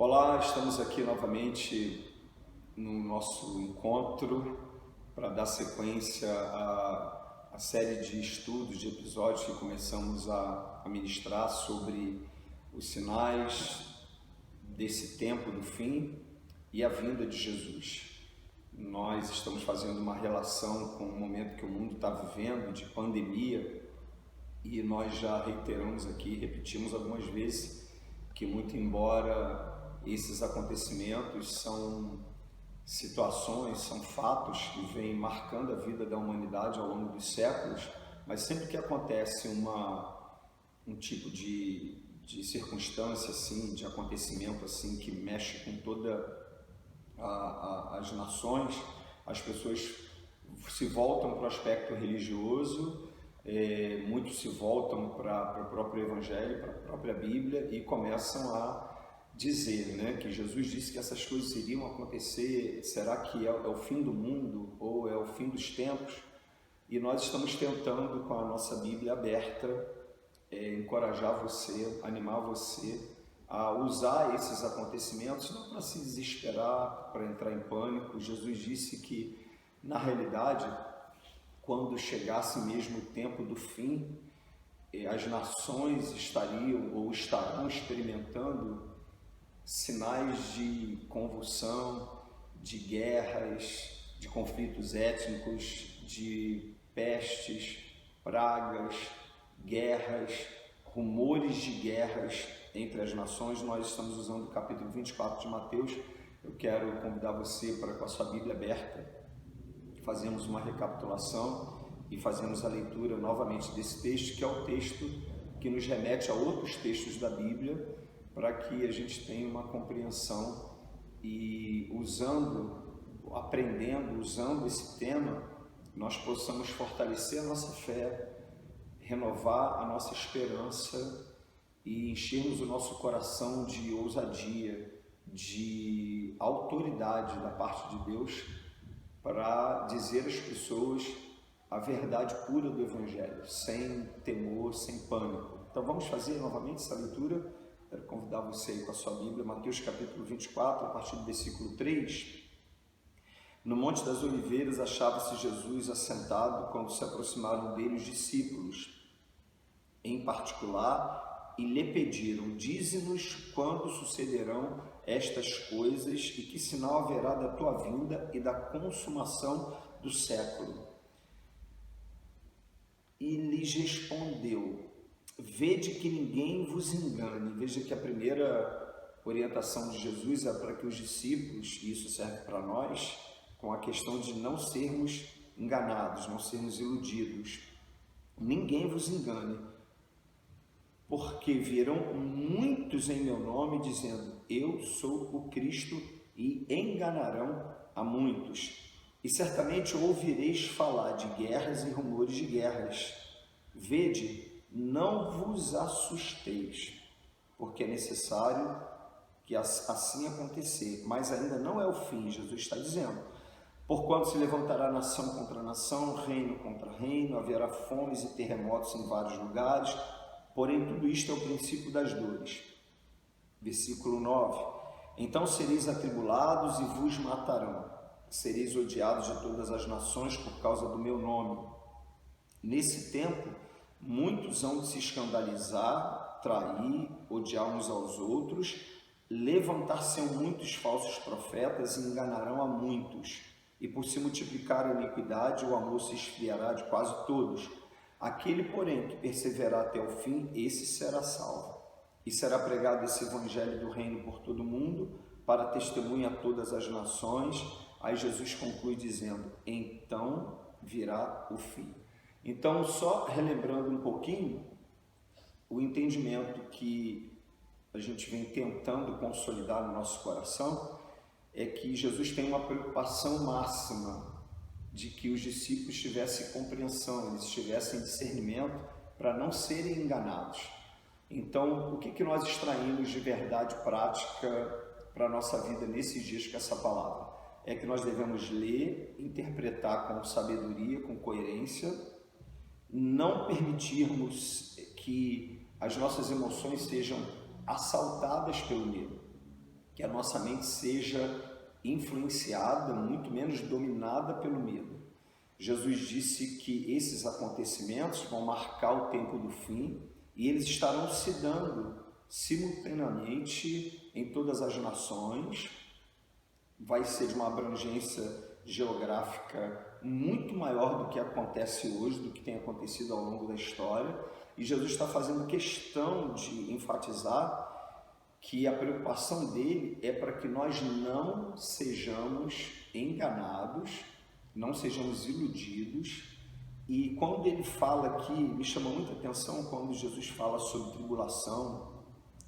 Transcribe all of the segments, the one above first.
Olá, estamos aqui novamente no nosso encontro para dar sequência à série de estudos, de episódios que começamos a ministrar sobre os sinais desse tempo do fim e a vinda de Jesus. Nós estamos fazendo uma relação com o momento que o mundo está vivendo de pandemia e nós já reiteramos aqui, repetimos algumas vezes que muito embora esses acontecimentos são situações, são fatos que vêm marcando a vida da humanidade ao longo dos séculos, mas sempre que acontece um tipo de circunstância assim, de acontecimento assim que mexe com todas as nações, as pessoas se voltam para o aspecto religioso, muitos se voltam para o próprio Evangelho, para a própria Bíblia e começam a dizer, que Jesus disse que essas coisas iriam acontecer. Será que é o fim do mundo ou é o fim dos tempos? E nós estamos tentando, com a nossa Bíblia aberta, encorajar você, animar você a usar esses acontecimentos não para se desesperar, para entrar em pânico. Jesus disse que, na realidade, quando chegasse mesmo o tempo do fim, as nações estariam ou estarão experimentando sinais de convulsão, de guerras, de conflitos étnicos, de pestes, pragas, guerras, rumores de guerras entre as nações. Nós estamos usando o capítulo 24 de Mateus. Eu quero convidar você para, com a sua Bíblia aberta, fazermos uma recapitulação e fazemos a leitura novamente desse texto, que é o texto que nos remete a outros textos da Bíblia, para que a gente tenha uma compreensão e aprendendo esse tema, nós possamos fortalecer a nossa fé, renovar a nossa esperança e enchermos o nosso coração de ousadia, de autoridade da parte de Deus, para dizer às pessoas a verdade pura do Evangelho, sem temor, sem pânico. Então vamos fazer novamente essa leitura. Quero convidar você aí com a sua Bíblia, Mateus capítulo 24, a partir do versículo 3. No Monte das Oliveiras achava-se Jesus assentado quando se aproximaram dele os discípulos, em particular, e lhe pediram: dize-nos quando sucederão estas coisas e que sinal haverá da tua vinda e da consumação do século. E lhes respondeu: vede que ninguém vos engane. Veja que a primeira orientação de Jesus é para que os discípulos, e isso serve para nós, com a questão de não sermos enganados, não sermos iludidos. Ninguém vos engane, porque virão muitos em meu nome dizendo: eu sou o Cristo, e enganarão a muitos. E certamente ouvireis falar de guerras e rumores de guerras. Vede, não vos assusteis, porque é necessário que assim acontecer, mas ainda não é o fim. Jesus está dizendo: porquanto se levantará nação contra nação, reino contra reino, haverá fomes e terremotos em vários lugares, porém tudo isto é o princípio das dores. Versículo 9: então sereis atribulados e vos matarão, sereis odiados de todas as nações por causa do meu nome. Nesse tempo muitos hão de se escandalizar, trair, odiar uns aos outros, levantar-se-ão muitos falsos profetas e enganarão a muitos. E por se multiplicar a iniquidade, o amor se esfriará de quase todos. Aquele, porém, que perseverar até o fim, esse será salvo. E será pregado esse evangelho do reino por todo o mundo, para testemunha a todas as nações. Aí Jesus conclui dizendo: então virá o fim. Então, só relembrando um pouquinho, o entendimento que a gente vem tentando consolidar no nosso coração é que Jesus tem uma preocupação máxima de que os discípulos tivessem compreensão, eles tivessem discernimento para não serem enganados. Então, o que nós extraímos de verdade prática para a nossa vida nesses dias com essa palavra? É que nós devemos ler, interpretar com sabedoria, com coerência, não permitirmos que as nossas emoções sejam assaltadas pelo medo. que a nossa mente seja influenciada, muito menos dominada pelo medo. Jesus disse que esses acontecimentos vão marcar o tempo do fim e eles estarão se dando simultaneamente em todas as nações. Vai ser de uma abrangência geográfica muito maior do que acontece hoje, do que tem acontecido ao longo da história. E Jesus está fazendo questão de enfatizar que a preocupação dele é para que nós não sejamos enganados, não sejamos iludidos. E quando ele fala aqui, me chama muita atenção quando Jesus fala sobre tribulação,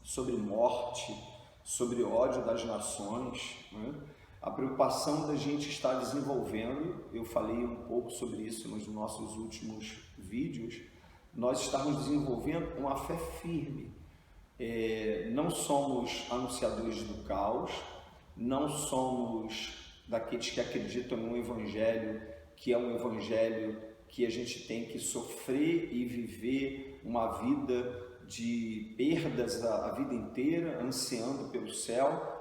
sobre morte, sobre ódio das nações, né? A preocupação da gente estar desenvolvendo, eu falei um pouco sobre isso nos nossos últimos vídeos, nós estamos desenvolvendo uma fé firme. Não somos anunciadores do caos, não somos daqueles que acreditam num evangelho que é um evangelho que a gente tem que sofrer e viver uma vida de perdas a vida inteira, ansiando pelo céu,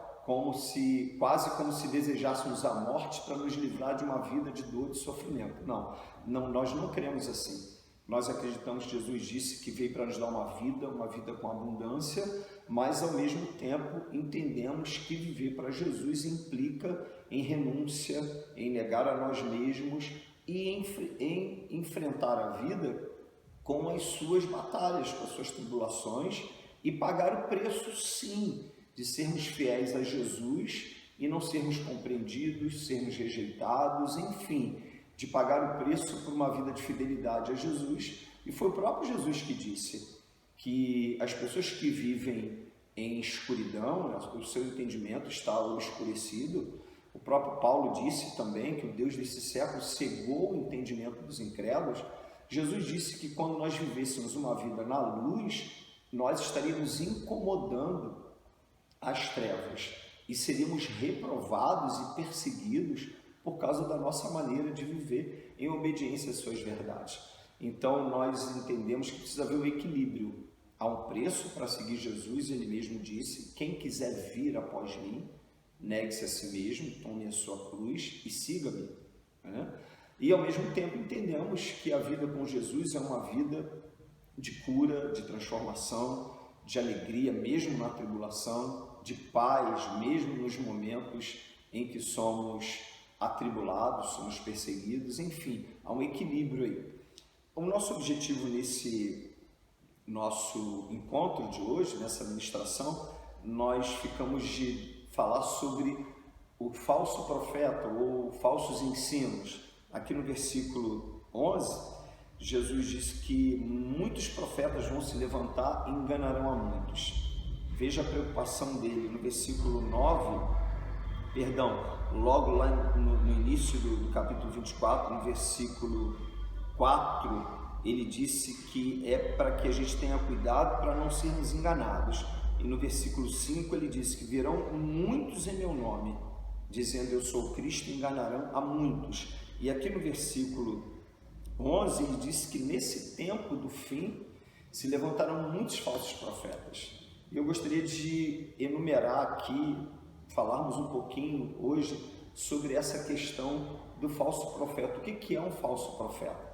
quase como se desejássemos a morte para nos livrar de uma vida de dor e de sofrimento. Não, nós não cremos assim. Nós acreditamos que Jesus disse que veio para nos dar uma vida com abundância, mas ao mesmo tempo entendemos que viver para Jesus implica em renúncia, em negar a nós mesmos e em enfrentar a vida com as suas batalhas, com as suas tribulações e pagar o preço, sim, de sermos fiéis a Jesus e não sermos compreendidos, sermos rejeitados, enfim, de pagar o preço por uma vida de fidelidade a Jesus. E foi o próprio Jesus que disse que as pessoas que vivem em escuridão, o seu entendimento está obscurecido. O próprio Paulo disse também que o Deus desse século cegou o entendimento dos incrédulos. Jesus disse que quando nós vivêssemos uma vida na luz, nós estaríamos incomodando as trevas e seríamos reprovados e perseguidos por causa da nossa maneira de viver em obediência às suas verdades. Então nós entendemos que precisa haver um equilíbrio. Há um preço para seguir Jesus, ele mesmo disse: quem quiser vir após mim, negue-se a si mesmo, tome a sua cruz e siga-me, né? E ao mesmo tempo entendemos que a vida com Jesus é uma vida de cura, de transformação, de alegria, mesmo na tribulação, de paz, mesmo nos momentos em que somos atribulados, somos perseguidos, enfim, há um equilíbrio aí. O nosso objetivo nesse nosso encontro de hoje, nessa ministração, nós ficamos de falar sobre o falso profeta ou falsos ensinos. Aqui no versículo 11, Jesus diz que muitos profetas vão se levantar e enganarão a muitos. Veja a preocupação dele no versículo 9, logo lá no início do capítulo 24, no versículo 4, ele disse que é para que a gente tenha cuidado para não sermos enganados. E no versículo 5 ele disse que virão muitos em meu nome, dizendo eu sou Cristo, e enganarão a muitos. E aqui no versículo 11 ele disse que nesse tempo do fim se levantarão muitos falsos profetas. E eu gostaria de enumerar aqui, falarmos um pouquinho hoje sobre essa questão do falso profeta. O que é um falso profeta?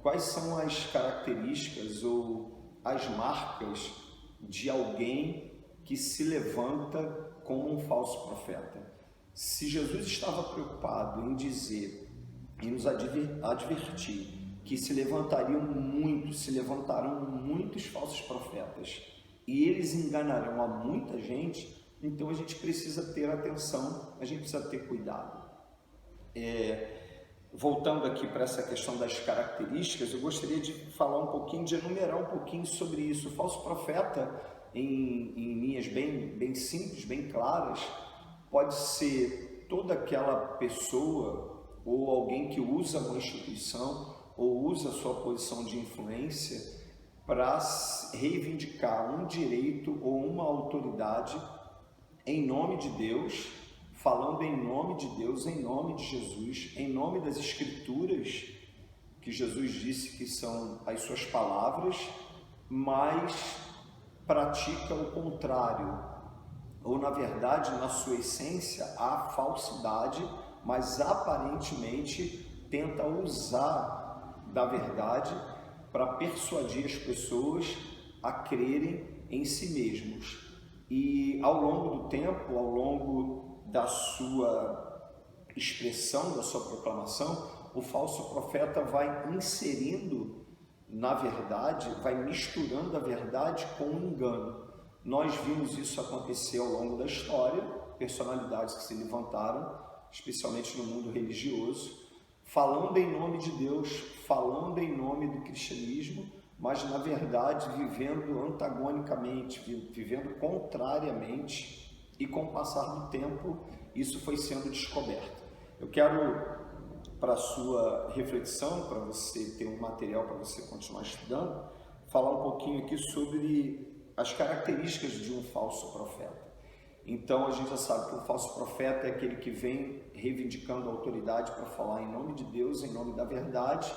Quais são as características ou as marcas de alguém que se levanta como um falso profeta? Se Jesus estava preocupado em dizer e nos advertir que se levantarão muitos falsos profetas e eles enganarão a muita gente, então a gente precisa ter atenção, a gente precisa ter cuidado. Voltando aqui para essa questão das características, eu gostaria de falar um pouquinho, de enumerar um pouquinho sobre isso. O falso profeta, em linhas bem simples, bem claras, pode ser toda aquela pessoa ou alguém que usa uma instituição ou usa a sua posição de influência para reivindicar um direito ou uma autoridade em nome de Deus, falando em nome de Deus, em nome de Jesus, em nome das Escrituras, que Jesus disse que são as suas palavras, mas pratica o contrário, ou na verdade, na sua essência, há falsidade, mas aparentemente tenta usar da verdade para persuadir as pessoas a crerem em si mesmos. E ao longo do tempo, ao longo da sua expressão, da sua proclamação, o falso profeta vai inserindo na verdade, vai misturando a verdade com o engano. Nós vimos isso acontecer ao longo da história, personalidades que se levantaram, especialmente no mundo religioso, falando em nome de Deus, falando em nome do cristianismo, mas na verdade vivendo antagonicamente, vivendo contrariamente, e com o passar do tempo isso foi sendo descoberto. Eu quero, para a sua reflexão, para você ter um material para você continuar estudando, falar um pouquinho aqui sobre as características de um falso profeta. Então a gente já sabe que o falso profeta é aquele que vem reivindicando a autoridade para falar em nome de Deus, em nome da verdade,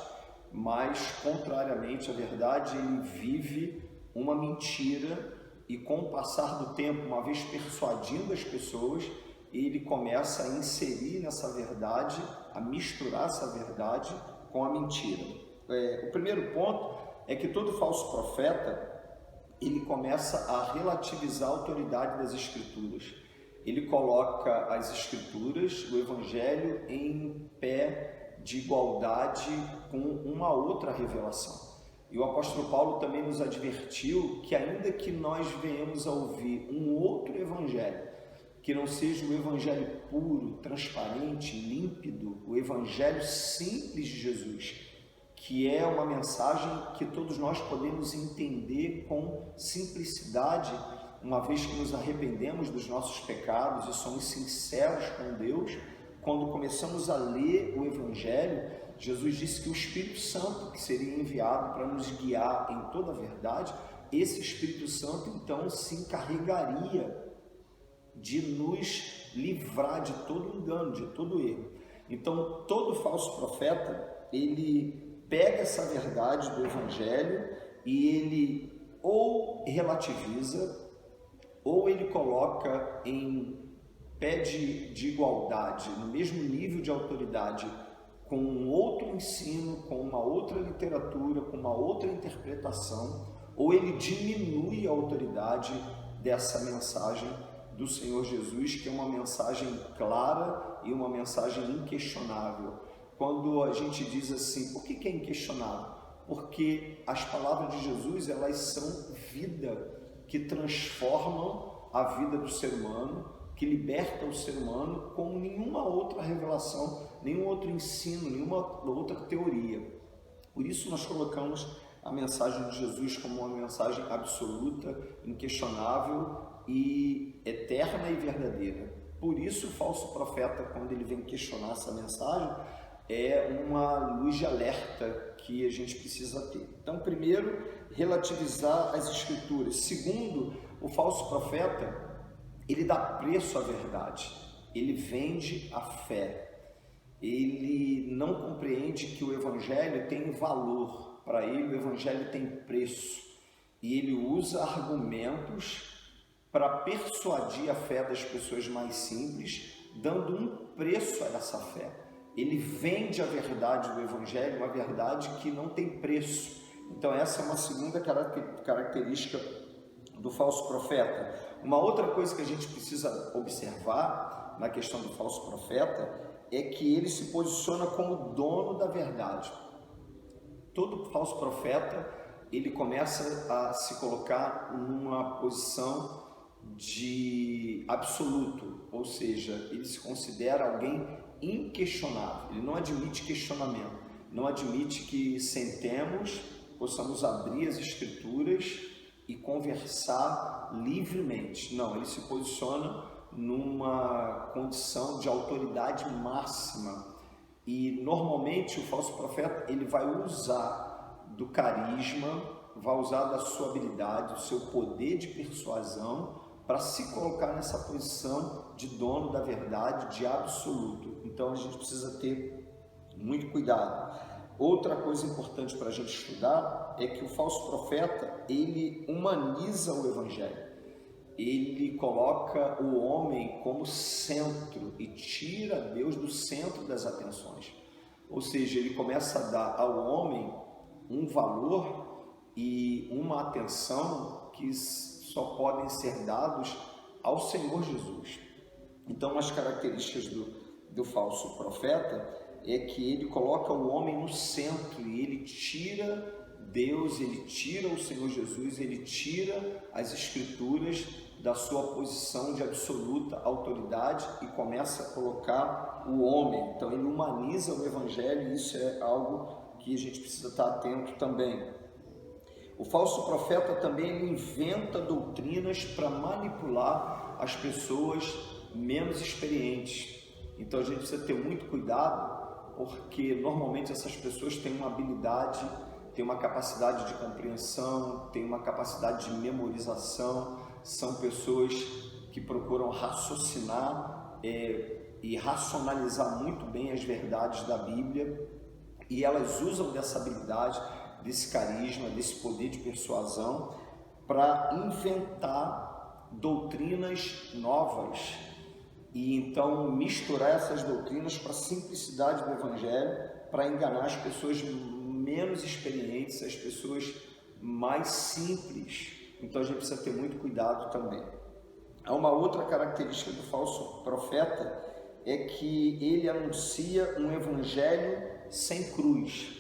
mas contrariamente à verdade ele vive uma mentira, e com o passar do tempo, uma vez persuadindo as pessoas, ele começa a inserir nessa verdade, a misturar essa verdade com a mentira. O primeiro ponto é que todo falso profeta, ele começa a relativizar a autoridade das Escrituras. Ele coloca as Escrituras, o Evangelho, em pé de igualdade com uma outra revelação. E o apóstolo Paulo também nos advertiu que ainda que nós venhamos a ouvir um outro Evangelho, que não seja o Evangelho puro, transparente, límpido, o Evangelho simples de Jesus, que é uma mensagem que todos nós podemos entender com simplicidade, uma vez que nos arrependemos dos nossos pecados e somos sinceros com Deus. Quando começamos a ler o Evangelho, Jesus disse que o Espírito Santo, que seria enviado para nos guiar em toda a verdade, esse Espírito Santo então se encarregaria de nos livrar de todo engano, de todo erro. Então todo falso profeta, ele pega essa verdade do Evangelho e ele ou relativiza, ou ele coloca em pé de igualdade, no mesmo nível de autoridade, com um outro ensino, com uma outra literatura, com uma outra interpretação, ou ele diminui a autoridade dessa mensagem do Senhor Jesus, que é uma mensagem clara e uma mensagem inquestionável. Quando a gente diz assim, por que é inquestionável? Porque as palavras de Jesus, elas são vida, que transformam a vida do ser humano, que liberta o ser humano como nenhuma outra revelação, nenhum outro ensino, nenhuma outra teoria. Por isso nós colocamos a mensagem de Jesus como uma mensagem absoluta, inquestionável e eterna e verdadeira. Por isso o falso profeta, quando ele vem questionar essa mensagem, é uma luz de alerta que a gente precisa ter. Então, primeiro, relativizar as Escrituras. Segundo, o falso profeta, ele dá preço à verdade, ele vende a fé, ele não compreende que o Evangelho tem valor, para ele o Evangelho tem preço, e ele usa argumentos para persuadir a fé das pessoas mais simples, dando um preço a essa fé. Ele vende a verdade do Evangelho, uma verdade que não tem preço. Então essa é uma segunda característica do falso profeta. Uma outra coisa que a gente precisa observar na questão do falso profeta é que ele se posiciona como dono da verdade. Todo falso profeta, ele começa a se colocar numa posição de absoluto, ou seja, ele se considera alguém inquestionável, ele não admite questionamento, não admite que sentemos, possamos abrir as Escrituras e conversar livremente. Não, ele se posiciona numa condição de autoridade máxima, e normalmente o falso profeta, ele vai usar do carisma, vai usar da sua habilidade, do seu poder de persuasão, para se colocar nessa posição de dono da verdade, de absoluto. Então a gente precisa ter muito cuidado. Outra coisa importante para a gente estudar é que o falso profeta, ele humaniza o Evangelho. ele coloca o homem como centro e tira Deus do centro das atenções. Ou seja, ele começa a dar ao homem um valor e uma atenção que só podem ser dados ao Senhor Jesus. Então, as características do falso profeta é que ele coloca o homem no centro e ele tira Deus, ele tira o Senhor Jesus, ele tira as Escrituras da sua posição de absoluta autoridade e começa a colocar o homem. Então ele humaniza o Evangelho, e isso é algo que a gente precisa estar atento também. O falso profeta também ele inventa doutrinas para manipular as pessoas menos experientes. Então a gente precisa ter muito cuidado, porque normalmente essas pessoas têm uma habilidade, têm uma capacidade de compreensão, têm uma capacidade de memorização, são pessoas que procuram raciocinar e racionalizar muito bem as verdades da Bíblia, e elas usam dessa habilidade, desse carisma, desse poder de persuasão para inventar doutrinas novas e então misturar essas doutrinas para a simplicidade do Evangelho, para enganar as pessoas menos experientes, as pessoas mais simples. Então a gente precisa ter muito cuidado também. Há uma outra característica do falso profeta, é que ele anuncia um evangelho sem cruz.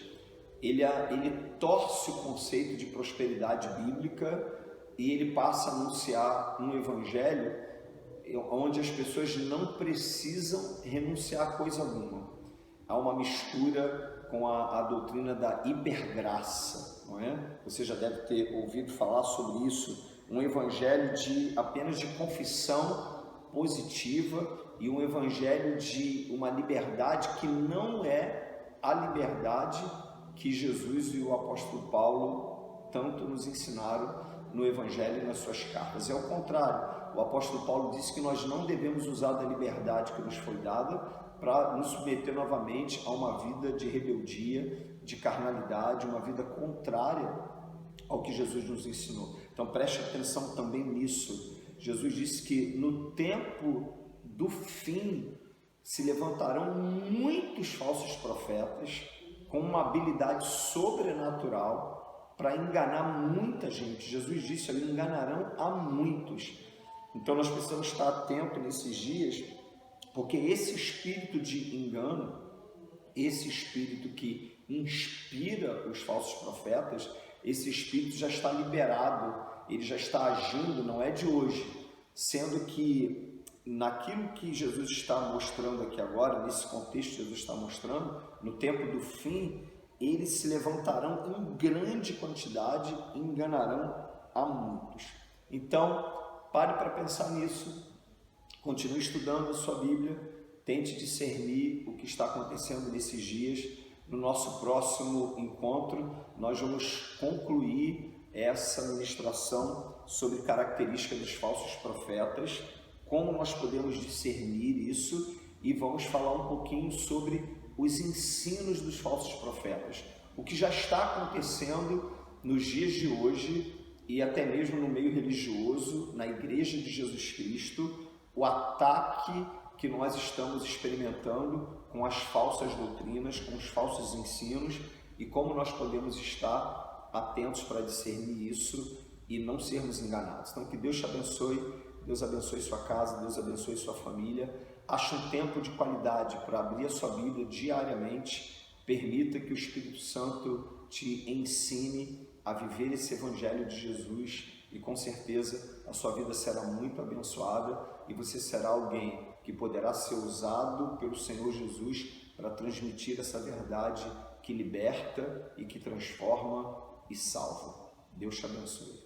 Ele torce o conceito de prosperidade bíblica e ele passa a anunciar um evangelho onde as pessoas não precisam renunciar a coisa alguma. Há uma mistura com a doutrina da hipergraça, não é? Você já deve ter ouvido falar sobre isso, um evangelho apenas de confissão positiva e um evangelho de uma liberdade que não é a liberdade que Jesus e o apóstolo Paulo tanto nos ensinaram no evangelho e nas suas cartas. É o contrário, o apóstolo Paulo disse que nós não devemos usar da liberdade que nos foi dada para nos submeter novamente a uma vida de rebeldia, de carnalidade, uma vida contrária ao que Jesus nos ensinou. Então preste atenção também nisso. Jesus disse que no tempo do fim se levantarão muitos falsos profetas com uma habilidade sobrenatural para enganar muita gente. Jesus disse, eles enganarão a muitos. Então nós precisamos estar atentos nesses dias, porque esse espírito de engano, esse espírito que inspira os falsos profetas, esse espírito já está liberado, ele já está agindo, não é de hoje, sendo que naquilo que Jesus está mostrando aqui agora, nesse contexto que Jesus está mostrando, no tempo do fim, eles se levantarão em grande quantidade e enganarão a muitos. Então, pare para pensar nisso, continue estudando a sua Bíblia, tente discernir o que está acontecendo nesses dias. No nosso próximo encontro, nós vamos concluir essa ministração sobre características dos falsos profetas, como nós podemos discernir isso, e vamos falar um pouquinho sobre os ensinos dos falsos profetas, o que já está acontecendo nos dias de hoje e até mesmo no meio religioso, na Igreja de Jesus Cristo, o ataque que nós estamos experimentando com as falsas doutrinas, com os falsos ensinos, e como nós podemos estar atentos para discernir isso e não sermos enganados. Então que Deus te abençoe, Deus abençoe sua casa, Deus abençoe sua família. Ache um tempo de qualidade para abrir a sua Bíblia diariamente, permita que o Espírito Santo te ensine a viver esse Evangelho de Jesus e com certeza a sua vida será muito abençoada e você será alguém que poderá ser usado pelo Senhor Jesus para transmitir essa verdade que liberta e que transforma e salva. Deus te abençoe.